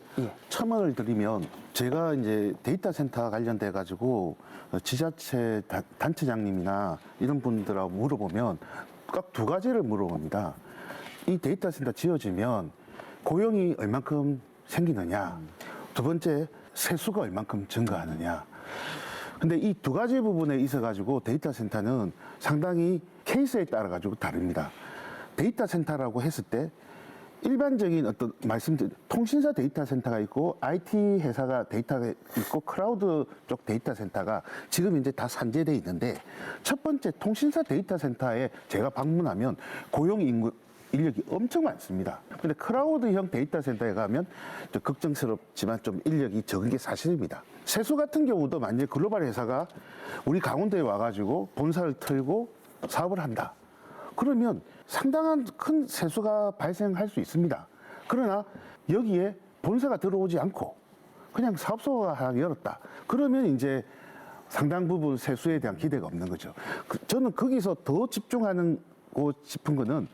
Speaker 2: 첨언을 드리면 제가 이제 데이터 센터 관련돼 가지고 지자체 단체장님이나 이런 분들하고 물어보면 딱 두 가지를 물어봅니다. 이 데이터 센터 지어지면 고용이 얼만큼 생기느냐, 두 번째 세수가 얼만큼 증가하느냐. 근데 이 두 가지 부분에 있어 가지고 데이터 센터는 상당히 케이스에 따라 가지고 다릅니다. 데이터 센터라고 했을 때 일반적인 어떤 말씀드린 통신사 데이터 센터가 있고 IT 회사가 데이터가 있고 클라우드 쪽 데이터 센터가 지금 이제 다 산재돼 있는데 첫 번째 통신사 데이터 센터에 제가 방문하면 고용 인력이 엄청 많습니다. 근데 클라우드형 데이터 센터에 가면 좀 걱정스럽지만 좀 인력이 적은 게 사실입니다. 세수 같은 경우도 만약에 글로벌 회사가 우리 강원도에 와가지고 본사를 털고 사업을 한다. 그러면 상당한 큰 세수가 발생할 수 있습니다. 그러나 여기에 본사가 들어오지 않고 그냥 사업소가 하나 열었다. 그러면 이제 상당 부분 세수에 대한 기대가 없는 거죠. 저는 거기서 더 집중하고 싶은 거는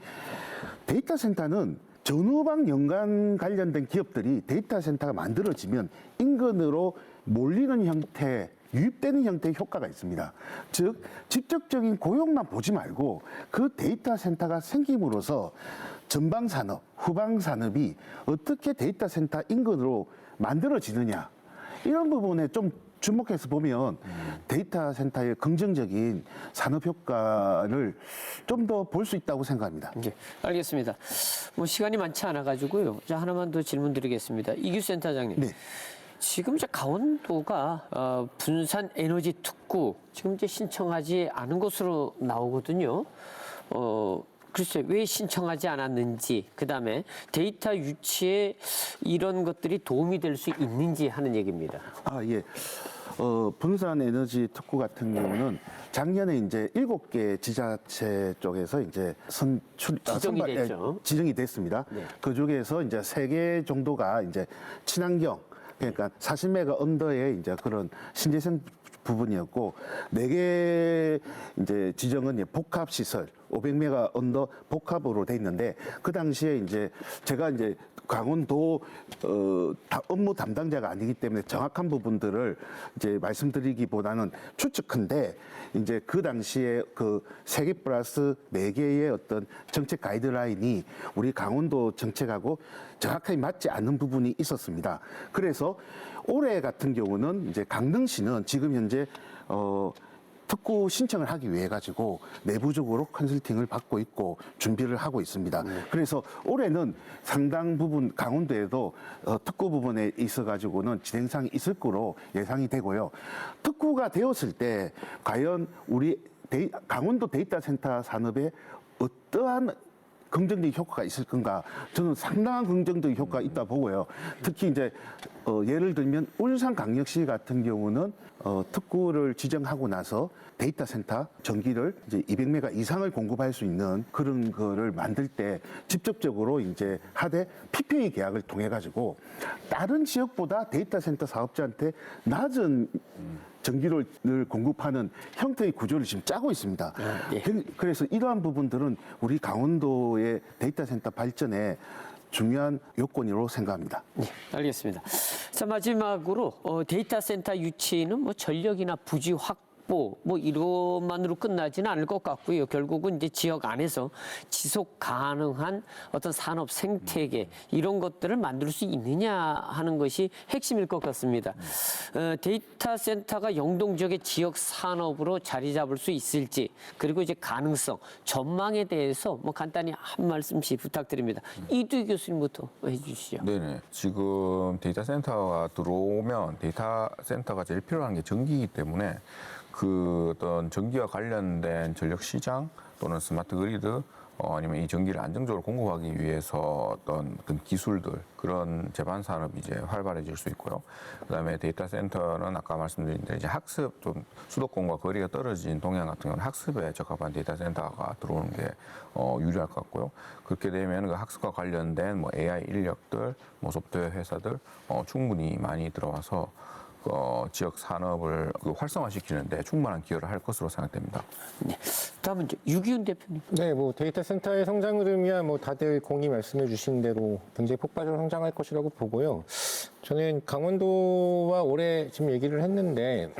Speaker 2: 데이터 센터는 전후방 연관 관련된 기업들이 데이터 센터가 만들어지면 인근으로 몰리는 형태, 유입되는 형태의 효과가 있습니다. 즉, 직접적인 고용만 보지 말고 그 데이터 센터가 생김으로써 전방 산업, 후방 산업이 어떻게 데이터 센터 인근으로 만들어지느냐. 이런 부분에 좀 주목해서 보면 데이터 센터의 긍정적인 산업 효과를 좀 더 볼 수 있다고 생각합니다.
Speaker 1: 네, 알겠습니다. 뭐 시간이 많지 않아 가지고요. 자, 하나만 더 질문 드리겠습니다. 이규 센터장님.
Speaker 2: 네.
Speaker 1: 지금 이제 강원도가 분산 에너지 특구 지금 이제 신청하지 않은 것으로 나오거든요. 글쎄 왜 신청하지 않았는지, 그다음에 데이터 유치에 이런 것들이 도움이 될 수 있는지 하는 얘기입니다.
Speaker 2: 아, 예. 분산 에너지 특구 같은 경우는 작년에 이제 7개 지자체 쪽에서 이제
Speaker 1: 지정이 됐죠.
Speaker 2: 지정이 됐습니다.
Speaker 1: 네.
Speaker 2: 그 중에서 이제 3개 정도가 이제 친환경, 그러니까 40메가 언더의 이제 그런 신재생 부분이었고 4개 이제 지정은 복합 시설 500메가 언더 복합으로 돼 있는데 그 당시에 이제 제가 이제 강원도 업무 담당자가 아니기 때문에 정확한 부분들을 이제 말씀드리기보다는 추측한데 이제 그 당시에 그 3개 플러스 4개의 어떤 정책 가이드라인이 우리 강원도 정책하고 정확하게 맞지 않는 부분이 있었습니다. 그래서 올해 같은 경우는 이제 강릉시는 지금 현재 특구 신청을 하기 위해 가지고 내부적으로 컨설팅을 받고 있고 준비를 하고 있습니다. 그래서 올해는 상당 부분 강원도에도 특구 부분에 있어 가지고는 진행상이 있을 거로 예상이 되고요. 특구가 되었을 때 과연 우리 강원도 데이터 센터 산업에 어떠한 긍정적인 효과가 있을 건가? 저는 상당한 긍정적인 효과가 있다 보고요. 특히 이제 예를 들면 울산광역시 같은 경우는 특구를 지정하고 나서 데이터 센터 전기를 이제 200메가 이상을 공급할 수 있는 그런 거를 만들 때 직접적으로 이제 하되 PPA 계약을 통해 가지고 다른 지역보다 데이터 센터 사업자한테 낮은 전기를 공급하는 형태의 구조를 지금 짜고 있습니다.
Speaker 1: 예.
Speaker 2: 그래서 이러한 부분들은 우리 강원도의 데이터 센터 발전에 중요한 요건이라고 생각합니다.
Speaker 1: 네, 알겠습니다. 자, 마지막으로 데이터 센터 유치는 뭐 전력이나 부지 확보 뭐 이것만으로 끝나지는 않을 것 같고요. 결국은 이제 지역 안에서 지속 가능한 어떤 산업 생태계 이런 것들을 만들 수 있느냐 하는 것이 핵심일 것 같습니다. 데이터 센터가 영동 지역의 지역 산업으로 자리 잡을 수 있을지, 그리고 이제 가능성, 전망에 대해서 뭐 간단히 한 말씀씩 부탁드립니다. 이두희 교수님부터 해주시죠.
Speaker 4: 네네. 지금 데이터 센터가 들어오면 데이터 센터가 제일 필요한 게 전기이기 때문에 그 어떤 전기와 관련된 전력 시장 또는 스마트 그리드 아니면 이 전기를 안정적으로 공급하기 위해서 어떤 기술들 그런 제반 산업이 이제 활발해질 수 있고요. 그다음에 데이터 센터는 아까 말씀드린 대로 이제 학습 좀 수도권과 거리가 떨어진 동양 같은 경우는 학습에 적합한 데이터 센터가 들어오는 게 유리할 것 같고요. 그렇게 되면 그 학습과 관련된 뭐 AI 인력들, 뭐 소프트웨어 회사들 충분히 많이 들어와서 지역 산업을 활성화시키는데 충분한 기여를 할 것으로 생각됩니다.
Speaker 1: 네. 다음은 이제 유기훈 대표님.
Speaker 3: 네, 뭐 데이터 센터의 성장 흐름이야 뭐 다들 공히 말씀해 주신 대로 굉장히 폭발적으로 성장할 것이라고 보고요. 저는 강원도와 올해 지금 얘기를 했는데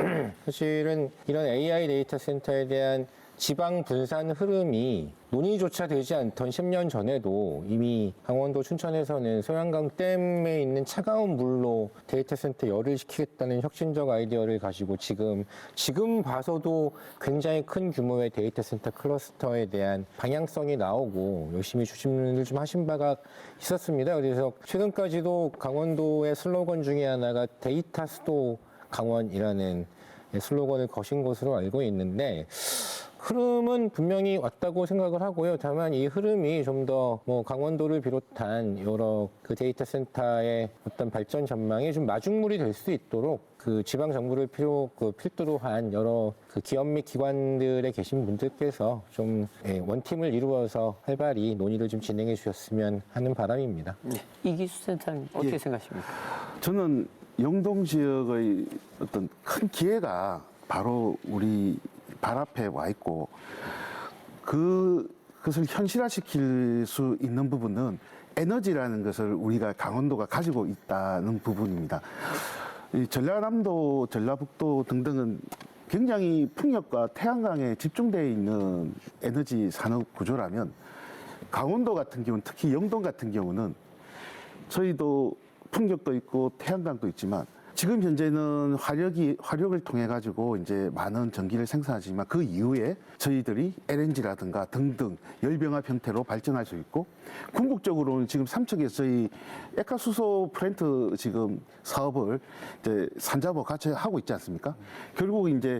Speaker 3: 사실은 이런 AI 데이터 센터에 대한 지방 분산 흐름이 논의조차 되지 않던 10년 전에도 이미 강원도 춘천에서는 소양강 댐에 있는 차가운 물로 데이터 센터 열을 식히겠다는 혁신적 아이디어를 가지고 지금 봐서도 굉장히 큰 규모의 데이터 센터 클러스터에 대한 방향성이 나오고 열심히 추진을 좀 하신 바가 있었습니다. 그래서 최근까지도 강원도의 슬로건 중에 하나가 데이터 수도 강원이라는 슬로건을 거신 것으로 알고 있는데 흐름은 분명히 왔다고 생각을 하고요. 다만 이 흐름이 좀 더 뭐 강원도를 비롯한 여러 그 데이터 센터의 어떤 발전 전망이 좀 마중물이 될 수 있도록 그 지방 정부를 필두로 한 여러 그 기업 및 기관들에 계신 분들께서 좀 원팀을 이루어서 활발히 논의를 좀 진행해 주셨으면 하는 바람입니다.
Speaker 1: 네. 이기수 센터님 어떻게 생각하십니까?
Speaker 2: 저는 영동 지역의 어떤 큰 기회가 바로 우리 발 앞에 와 있고 그것을 현실화시킬 수 있는 부분은 에너지라는 것을 우리가 강원도가 가지고 있다는 부분입니다. 이 전라남도, 전라북도 등등은 굉장히 풍력과 태양광에 집중되어 있는 에너지 산업 구조라면 강원도 같은 경우는 특히 영동 같은 경우는 저희도 풍력도 있고 태양광도 있지만 지금 현재는 화력을 통해 가지고 이제 많은 전기를 생산하지만 그 이후에 저희들이 LNG라든가 등등 열병합 형태로 발전할 수 있고 궁극적으로는 지금 삼척에서 저희 액화수소 플랜트 지금 사업을 이제 산자부 같이 하고 있지 않습니까? 결국 이제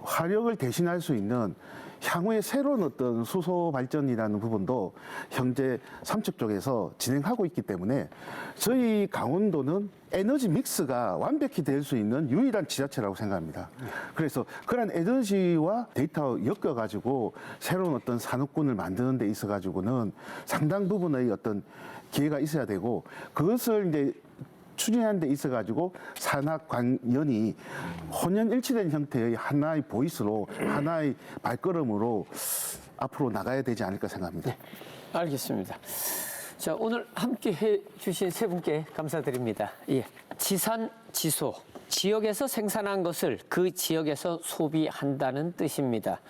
Speaker 2: 화력을 대신할 수 있는 향후에 새로운 어떤 수소 발전이라는 부분도 현재 삼척 쪽에서 진행하고 있기 때문에 저희 강원도는 에너지 믹스가 완벽히 될 수 있는 유일한 지자체라고 생각합니다. 그래서 그런 에너지와 데이터 엮어가지고 새로운 어떤 산업군을 만드는 데 있어가지고는 상당 부분의 어떤 기회가 있어야 되고 그것을 이제 추진하는 데 있어가지고 산학관연이 혼연일치된 형태의 하나의 보이스로 하나의 발걸음으로 앞으로 나가야 되지 않을까 생각합니다.
Speaker 1: 네, 알겠습니다. 자, 오늘 함께 해주신 세 분께 감사드립니다. 예, 지산지소, 지역에서 생산한 것을 그 지역에서 소비한다는 뜻입니다.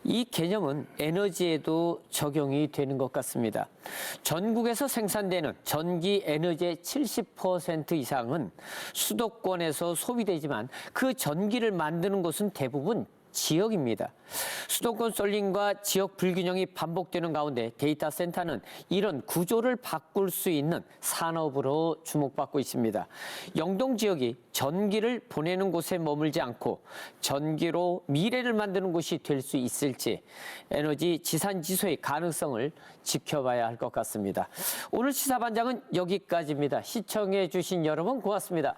Speaker 1: 이 개념은 에너지에도 적용이 되는 것 같습니다. 전국에서 생산되는 전기 에너지의 70% 이상은 수도권에서 소비되지만 그 전기를 만드는 곳은 대부분 지역입니다. 수도권 쏠림과 지역 불균형이 반복되는 가운데 데이터 센터는 이런 구조를 바꿀 수 있는 산업으로 주목받고 있습니다. 영동 지역이 전기를 보내는 곳에 머물지 않고 전기로 미래를 만드는 곳이 될 수 있을지 에너지 지산지소의 가능성을 지켜봐야 할 것 같습니다. 오늘 시사반장은 여기까지입니다. 시청해 주신 여러분 고맙습니다.